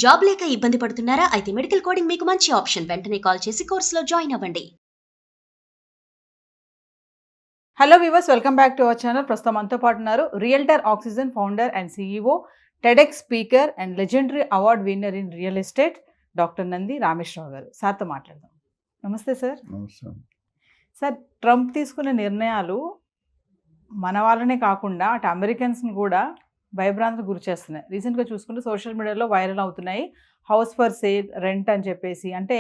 Job లేక ఇబ్బంది పడుతున్నారా? అయితే మెడికల్ కోడింగ్ మీకు మంచి ఆప్షన్. వెంటనే కాల్ చేసి కోర్సులో జాయిన్ అవ్వండి. Hello viewers, welcome back to our channel. ప్రస్తుతం మనతో పాటు ఉన్నారు realtor oxygen founder and CEO, TEDx speaker and legendary award winner in real estate doctor Nandi Rameshwar Rao గారు. సార్తో మాట్లాడదాం. నమస్తే సార్. నమస్కారం. సార్, ట్రంప్ తీసుకున్న నిర్ణయాలు మన వాళ్ళనే కాకుండా అటు అమెరికన్స్ని కూడా భయభ్రాంతికి గురి చేస్తున్నాయి. రీసెంట్గా చూసుకుంటే సోషల్ మీడియాలో వైరల్ అవుతున్నాయి. హౌస్ ఫర్ సేల్, రెంట్ అని చెప్పేసి. అంటే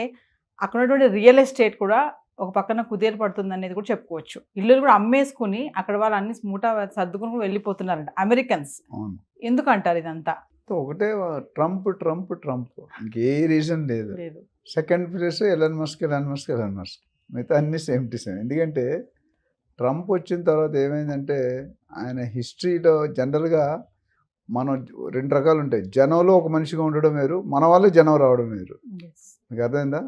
అక్కడ ఉన్నటువంటి రియల్ ఎస్టేట్ కూడా ఒక పక్కన కుదేలు పడుతుంది అనేది కూడా చెప్పుకోవచ్చు. ఇల్లులు కూడా అమ్మేసుకుని అక్కడ వాళ్ళు అన్ని మూట సర్దుకుని కూడా వెళ్ళిపోతున్నారంట అమెరికన్స్. అవును. ఎందుకంటారు ఇదంతా? ఒకటే ట్రంప్ ట్రంప్ ట్రంప్, ఇంకే రీజన్ లేదు. లేదు. Second place Elon Musk. మిగతా అన్ని సేమ్ టు సేమ్. ఎందుకంటే ట్రంప్ వచ్చిన తర్వాత ఏమైందంటే ఆయన హిస్టరీలో జనరల్గా మనం రెండు రకాలు ఉంటాయి. జనంలో ఒక మనిషిగా ఉండడం వేరు, మన వాళ్ళే జనం రావడం వేరు. మీకు అర్థమైందా?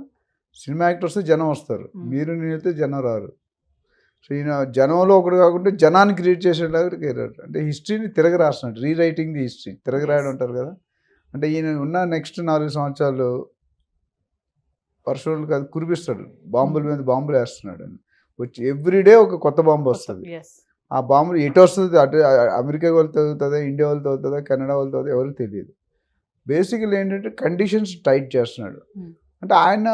సినిమా యాక్టర్స్ జనం వస్తారు, మీరు నేనైతే జనం రారు. సో ఈయన జనంలో ఒకటి కాకుండా జనాన్ని క్రియేట్ చేసేలాగా క్రియేట్, అంటే హిస్టరీని తిరగ రాస్తున్నాడు. రీరైటింగ్ ది హిస్టరీ, తిరగరాయడం అంటారు కదా. అంటే ఈయన ఉన్న నెక్స్ట్ 4 సంవత్సరాలు పర్సనల్ కాదు కురిపిస్తాడు, బాంబుల మీద బాంబులు వేస్తున్నాడు అని. వచ్చి ఎవ్రీడే ఒక కొత్త బాంబు వస్తుంది. ఆ బాంబులు ఎటు వస్తుంది, అటు అమెరికా వాళ్ళు తగ్గుతుందా, ఇండియా వాళ్ళు తగ్గుతుందా, కెనడా వాళ్ళు తగ్గుతుందా, ఎవరికి తెలియదు. బేసికలీ ఏంటంటే కండిషన్స్ టైట్ చేస్తున్నాడు. అంటే ఆయన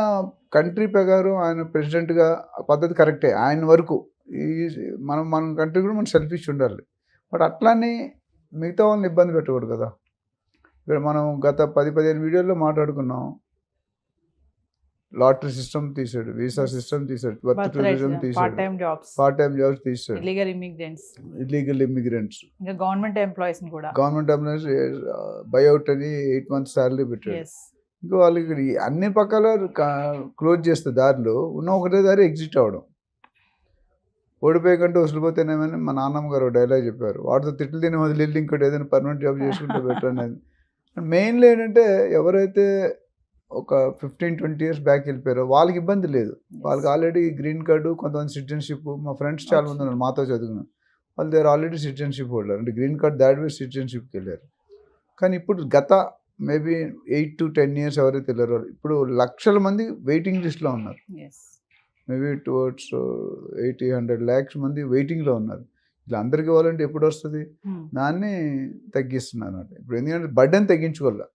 కంట్రీ ప్రకారం ఆయన ప్రెసిడెంట్గా పద్ధతి కరెక్టే ఆయన వరకు. ఈ మన కంట్రీ కూడా మనం సెల్ఫిష్ ఉండాలి. బట్ అట్లానే మిగతా వాళ్ళని ఇబ్బంది పెట్టకూడదు కదా. ఇక్కడ మనం గత 10-15 వీడియోల్లో మాట్లాడుకున్నాం. లాటరీ సిస్టమ్ తీసాడు, వీసా సిస్టమ్ తీసాడు, బర్త్ టూరిజం తీసాడు, పార్ట్ టైం జాబ్స్ తీసాడు, ఇల్లీగల్ ఇమిగ్రెంట్స్, ఇంకా గవర్నమెంట్ ఎంప్లాయీస్ బైఅవుట్ అని 8 months శాలరీ పెట్టాడు. ఇంకా వాళ్ళకి అన్ని పక్కల క్లోజ్ చేస్తే దారిలో ఉన్న ఒకటే దారి ఎగ్జిట్ అవ్వడం. ఓడిపోయే కంటే వదిలిపోతేనేమని మా నాన్నమ్మ గారు డైలాగ్ చెప్పారు. వాటితో తిట్లు తిని వదిలి ఇంకోటి ఏదైనా పర్మనెంట్ జాబ్ చేసుకుంటే బెటర్ అనేది. మెయిన్లీ ఏంటంటే ఎవరైతే ఒక 15-20 years బ్యాక్ వెళ్ళిపోయారో వాళ్ళకి ఇబ్బంది లేదు. వాళ్ళకి ఆల్రెడీ గ్రీన్ కార్డు, కొంతమంది సిటిజన్షిప్. మా ఫ్రెండ్స్ చాలా మంది ఉన్నారు మాతో చదువుకున్నారు, వాళ్ళు దేర్ ఆల్రెడీ సిటిజన్షిప్ హోల్డర్, అంటే గ్రీన్ కార్డ్ దాటి పోయి సిటిజన్షిప్కి వెళ్ళారు. కానీ ఇప్పుడు గత మేబీ 8 to 10 years ఎవరైతే వెళ్ళారో ఇప్పుడు లక్షల మంది వెయిటింగ్ లిస్ట్లో ఉన్నారు. మేబీ టువర్డ్స్ 80-100 lakhs మంది వెయిటింగ్లో ఉన్నారు. ఇలా అందరికి ఇవ్వాలంటే ఎప్పుడు వస్తుంది? దాన్ని తగ్గిస్తున్నారు అన్నమాట. ఇప్పుడు ఎందుకంటే బర్డెన్ తగ్గించుకోవాలి.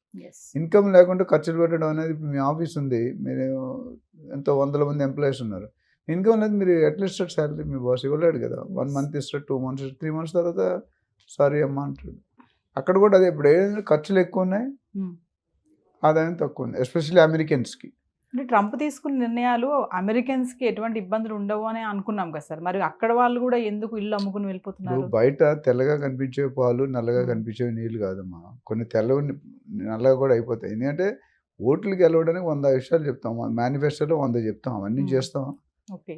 ఇన్కమ్ లేకుండా ఖర్చులు పెట్టడం అనేది. ఇప్పుడు మీ ఆఫీస్ ఉంది, మీరు ఎంతో 100 మంది ఎంప్లాయీస్ ఉన్నారు, ఇన్కమ్ లేదు, మీరు ఎట్లా ఇస్తాడు శాలరీ? మీ బాస్ ఇవ్వలేడు కదా. 1 month ఇస్తాడు, 2 months, 3 months తర్వాత సారీ అమ్మా అంటాడు. అక్కడ కూడా అదే. ఇప్పుడు ఏదైనా ఖర్చులు ఎక్కువ ఉన్నాయి, ఆదాయం తక్కువ ఉంది, ఎస్పెషల్లీ అమెరికన్స్కి. అంటే ట్రంప్ తీసుకున్న నిర్ణయాలు అమెరికన్స్కి ఎటువంటి ఇబ్బందులు ఉండవు అని అనుకున్నాం కదా సార్. మరి అక్కడ వాళ్ళు కూడా ఎందుకు ఇల్లు అమ్ముకుని వెళ్ళిపోతున్నారు? బయట తెల్లగా కనిపించే పాలు నల్లగా కనిపించే నీళ్ళు కాదమ్మా, కొన్ని తెల్లవి నల్లగా కూడా అయిపోతాయి. ఎందుకంటే ఓట్లకి వెళ్ళడానికి 100 విషయాలు చెప్తాం, మేనిఫెస్టోలో 100 చెప్తాం, అవన్నీ చేస్తాం. ఓకే.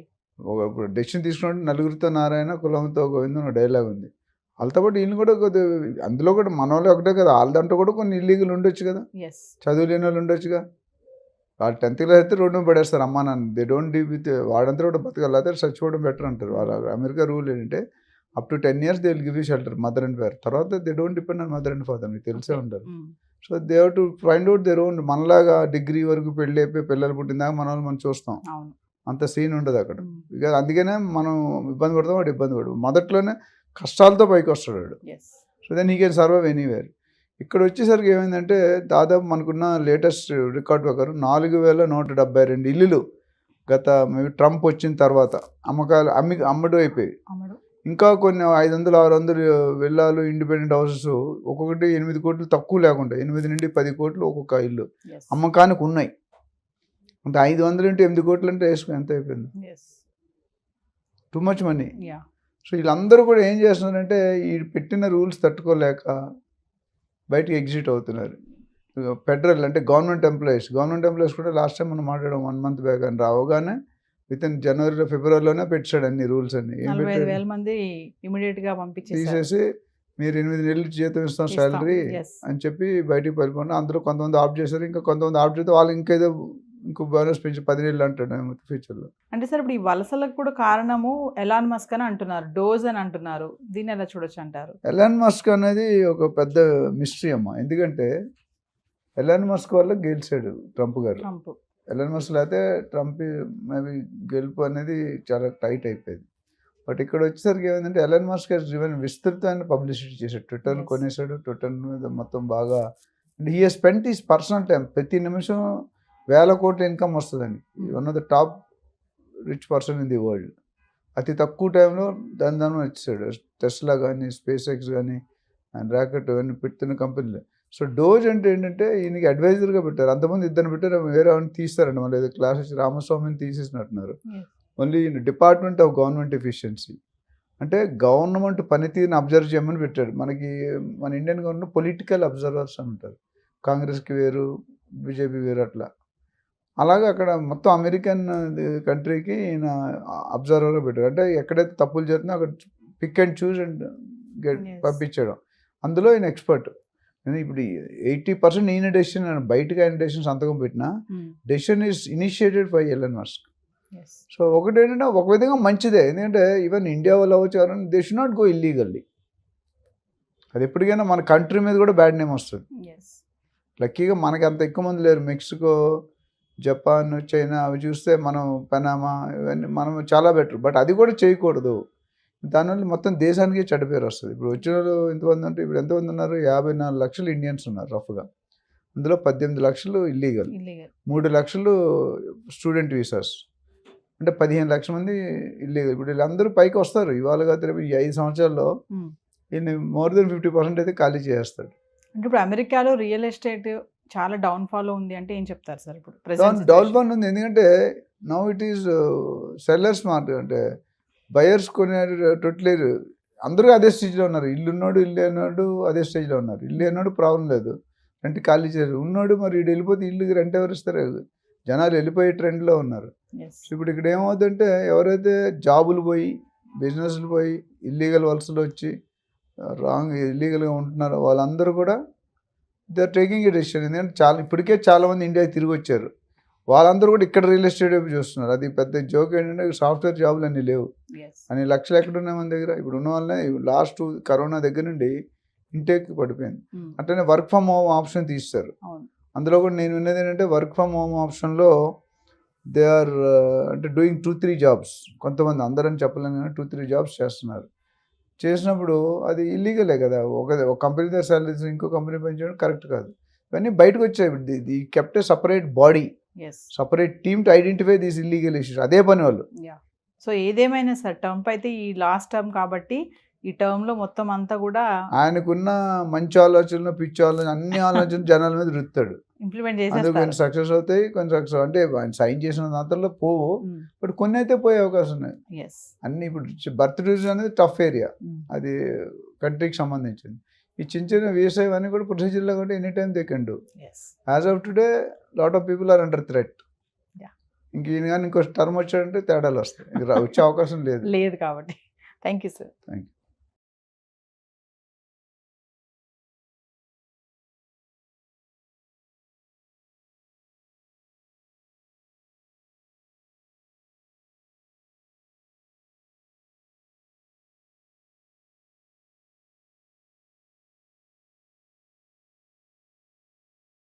ఇప్పుడు డెసిషన్ తీసుకున్నట్టు నలుగురితో నారాయణ, కులంతో గోవిందం డైలాగ్ ఉంది. వాళ్ళతో పాటు వీళ్ళు కూడా కొద్దిగా, అందులో కూడా మన వాళ్ళు ఒకటే కదా, వాళ్ళ దాంట్లో కూడా కొన్ని ఇల్లీగల్ ఉండొచ్చు కదా, చదువు లేని వాళ్ళు ఉండొచ్చుగా. వాళ్ళు 10th class అయితే రోడ్డు పడేస్తారు అమ్మా నాన్న. దే డోంట్ డీ విత్ వాడంతా కూడా బతకాలి, అయితే చచ్చిపోవడం బెటర్ అంటారు. వాళ్ళ అమెరికా రూల్ ఏంటంటే up to 10 years they will give you shelter, mother and father. తర్వాత they don't depend on mother and father, మీకు తెలిసే ఉంటారు. So they have to find out their own. మనలాగా డిగ్రీ వరకు పెళ్ళి అయిపోయి పిల్లలు పుట్టిందాక మన వాళ్ళు మనం చూస్తాం, అంత సీన్ ఉండదు అక్కడ. ఇక అందుకనే మనం ఇబ్బంది పడతాం, వాడు ఇబ్బంది పడు. మొదట్లోనే కష్టాలతో పైకి వస్తాడు వాడు. So then he can survive anywhere. ఇక్కడ వచ్చేసరికి ఏమైందంటే దాదాపు మనకున్న లేటెస్ట్ రికార్డ్ ప్రకారం 4172 ఇల్లులు గత ట్రంప్ వచ్చిన తర్వాత అమ్మకాలు అమ్మడం అయిపోయి. ఇంకా కొన్ని 500-600 విల్లాలు, ఇండిపెండెంట్ హౌసెస్, ఒక్కొక్కటి 8 కోట్లు తక్కువ లేకుండా 8 నుండి 10 కోట్లు ఒక్కొక్క ఇల్లు అమ్మకానికి ఉన్నాయి. అంటే 500 into 8 కోట్లు అంటే వేసుకుని ఎంత అయిపోయింది? Too much money. సో వీళ్ళందరూ కూడా ఏం చేస్తున్నారంటే ఈ పెట్టిన రూల్స్ తట్టుకోలేక బయటికి ఎగ్జిట్ అవుతున్నారు. ఫెడరల్ అంటే గవర్నమెంట్ ఎంప్లాయీస్ కూడా లాస్ట్ టైం మనం మాట్లాడాం 1 month బ్యాక్ అని. రావగానే వితిన్ January, February పెట్టాడు అన్ని రూల్స్ అన్ని. 45,000 మంది ఇమీడియట్గా తీసేసి మీరు 8 నెలలు జీతం ఇస్తాం శాలరీ అని చెప్పి బయటికి వెళ్ళిపోయినా. అందులో కొంతమంది ఆప్ట్ చేశారు, ఇంకా కొంతమంది ఆప్ట్ చేస్తే వాళ్ళు ఇంకేదో ఇంకో బోనస్ పెంచి 10 నెలలు అంటాడు ఫ్యూచర్లో. అంటే సార్ ఇప్పుడు ఈ వలసలకు కూడా కారణము ఎలాన్ మస్క్ అని అంటున్నారు, డోజ్ అని అంటున్నారు. దీన్ని ఎలా చూడొచ్చు అంటారు? ఎలాన్ మస్క్ అనేది ఒక పెద్ద మిస్టరీ అమ్మ. ఎందుకంటే ఎలాన్ మస్క్ వల్ల గెలిచాడు ట్రంప్ గారు. ట్రంప్ ఎలాన్ మస్క్ లేకపోతే ట్రంప్ మేబీ గెలుపు అనేది చాలా టైట్ అయిపోయింది. బట్ ఇక్కడ వచ్చేసరికి ఏమైందంటే ఎలాన్ మస్క్ ఈవెన్ విస్తృతమైన పబ్లిసిటీ చేశాడు. ట్విట్టర్ని Yes. కొనేసాడు, ట్విట్టర్ మీద మొత్తం బాగా. And he spent is personal time. ప్రతి నిమిషం 1,000 కోట్ల ఇన్కమ్ వస్తుందండి. One of the top rich person in the world. అతి తక్కువ టైంలో దాని వచ్చేసాడు. టెస్లా కానీ, స్పేస్ ఎక్స్ కానీ, అండ్ రాకెట్ ఇవన్నీ పెడుతున్న కంపెనీలు. సో డోజ్ అంటే ఏంటంటే ఈయనకి అడ్వైజర్గా పెట్టారు. అంతమంది ఇద్దరు పెట్టారు, వేరే వాళ్ళని తీస్తారండి. మళ్ళీ ఏదో క్లాస్ వచ్చి రామస్వామిని తీసేసినట్టున్నారు. Only department of government efficiency అంటే గవర్నమెంట్ పనితీరుని అబ్జర్వ్ చేయమని పెట్టాడు. మనకి మన ఇండియన్ గవర్నమెంట్ పొలిటికల్ అబ్జర్వర్స్ అని ఉంటారు. కాంగ్రెస్కి వేరు, బీజేపీ వేరు అట్లా. అలాగే అక్కడ మొత్తం అమెరికన్ కంట్రీకి ఈయన అబ్జర్వర్గా పెట్టాడు. అంటే ఎక్కడైతే తప్పులు జరుగుతుందో అక్కడ పిక్ అండ్ చూస్ అండ్ పంపించడం. అందులో ఈయన ఎక్స్పర్ట్. ఇప్పుడు 80% ఈయన డెసిషన్, బయటకు ఆయన డెసిషన్ సంతకం పెట్టినా decision is initiated by Elon Musk. So ఒకటి ఏంటంటే ఒక విధంగా మంచిదే, ఎందుకంటే ఈవెన్ ఇండియా వాళ్ళు అవ్వచ్చు, they should not go illegally. అది ఎప్పటికైనా మన కంట్రీ మీద కూడా బ్యాడ్ నేమ్ వస్తుంది. లక్కీగా మనకి అంత ఎక్కువ మంది లేరు. మెక్సికో, జపాన్, చైనా అవి చూస్తే మనం పనామా ఇవన్నీ మనం చాలా బెటర్. బట్ అది కూడా చేయకూడదు. దానివల్ల మొత్తం దేశానికి చెడ్డ పేరు వస్తుంది. ఇప్పుడు వచ్చిన వాళ్ళు ఎంతమంది అంటే ఇప్పుడు ఎంతమంది ఉన్నారు? 54 లక్షలు ఇండియన్స్ ఉన్నారు రఫ్గా. అందులో 18 లక్షలు ఇల్లీగల్, 3 లక్షలు స్టూడెంట్ వీసాస్, అంటే 15 లక్షల మంది ఇల్లీగల్. ఇప్పుడు వీళ్ళందరూ పైకి వస్తారు. ఇవాళ కాదు ఈ 5 సంవత్సరాల్లో ఈయన మోర్ దెన్ 50% అయితే ఖాళీ చేస్తాడు. అంటే ఇప్పుడు అమెరికాలో రియల్ ఎస్టేట్ చాలా డౌన్ఫాల్ ఉంది అంటే ఏం చెప్తారు సార్? ఇప్పుడు డౌన్ఫాల్ ఉంది ఎందుకంటే now it is sellers market. అంటే బయర్స్ కొనేటట్లేరు. అందరూ అదే స్టేజ్లో ఉన్నారు. ఇల్లు ఉన్నాడు, ఇల్లు అన్నాడు అదే స్టేజ్లో ఉన్నారు. ఇల్లు అన్నాడు ప్రాబ్లం లేదు, రెంట్ ఖాళీ చేయరు. ఉన్నాడు మరి ఇటు వెళ్ళిపోతే ఇల్లుకి రెంట్ ఎవరు ఇస్తారు? జనాలు వెళ్ళిపోయే ట్రెండ్లో ఉన్నారు. ఇప్పుడు ఇక్కడ ఏమవుతుందంటే ఎవరైతే జాబులు పోయి, బిజినెస్లు పోయి, ఇల్లీగల్ వలసలు వచ్చి ఇల్లీగల్గా ఉంటున్నారో వాళ్ళందరూ కూడా they are taking a decision. ఎందుకంటే ఇప్పటికే చాలామంది ఇండియాకి తిరిగి వచ్చారు. వాళ్ళందరూ కూడా ఇక్కడ రియల్ ఎస్టేట్ వైపు చూస్తున్నారు. అది పెద్ద జోక్ ఏంటంటే సాఫ్ట్వేర్ జాబులు అన్నీ లేవు అని లక్షలు ఎక్కడున్నాయి మన దగ్గర. ఇప్పుడు ఉన్న వాళ్ళనే లాస్ట్ కరోనా దగ్గర నుండి ఇంటేక్ పడిపోయింది. అట్లనే వర్క్ ఫ్రమ్ హోమ్ ఆప్షన్ తీస్తారు. అందులో కూడా నేను విన్నది ఏంటంటే వర్క్ ఫ్రమ్ హోమ్ ఆప్షన్లో దే ఆర్ అంటే డూయింగ్ 2-3 జాబ్స్. కొంతమంది, అందరని చెప్పలేను కానీ 2-3 జాబ్స్ చేస్తున్నారు. చేసినప్పుడు అది ఇల్లీగలే కదా. ఒక కంపెనీ దగ్గర సాలరీస్ ఇంకో కంపెనీ పెంచడం కరెక్ట్ కాదు. ఇవన్నీ బయటకు వచ్చాయి. The kept A separate body, separate team to identify these illegal issues. అదే పని వాళ్ళు. సో ఏదేమైనా సార్, ట్రంప్ అయితే ఈ లాస్ట్ టర్మ్ కాబట్టి ఈ టర్మ్లో మొత్తం అంతా కూడా ఆయనకున్న మంచి ఆలోచనలు, పిచ్చి ఆలోచన, అన్ని ఆలోచనలు జనాల మీద రుత్తాడు. ఇంప్లిమెంట్ అందుకు చేసేస్తారు. కొన్ని సక్సెస్ అవుతాయి, కొన్ని సక్సెస్ అంటే ఆయన సైన్ చేసిన దాంట్లో పోవు. బట్ కొన్ని అయితే పోయే అవకాశం ఉన్నాయి. అన్ని ఇప్పుడు బర్త్ డివిజన్ అనేది టఫ్ ఏరియా, అది కంట్రీకి సంబంధించింది. ఈ చిన్న చిన్న వ్యవసాయం అన్నీ కూడా ప్రొసీజర్లో కూడా any time they can do. As of today lot of people are under threat. ఇంక ఈయన కానీ ఇంకో టర్మ్ వచ్చాడంటే తేడాలు వస్తాయి. వచ్చే అవకాశం లేదు కాబట్టి. Thank you sir. Thank you.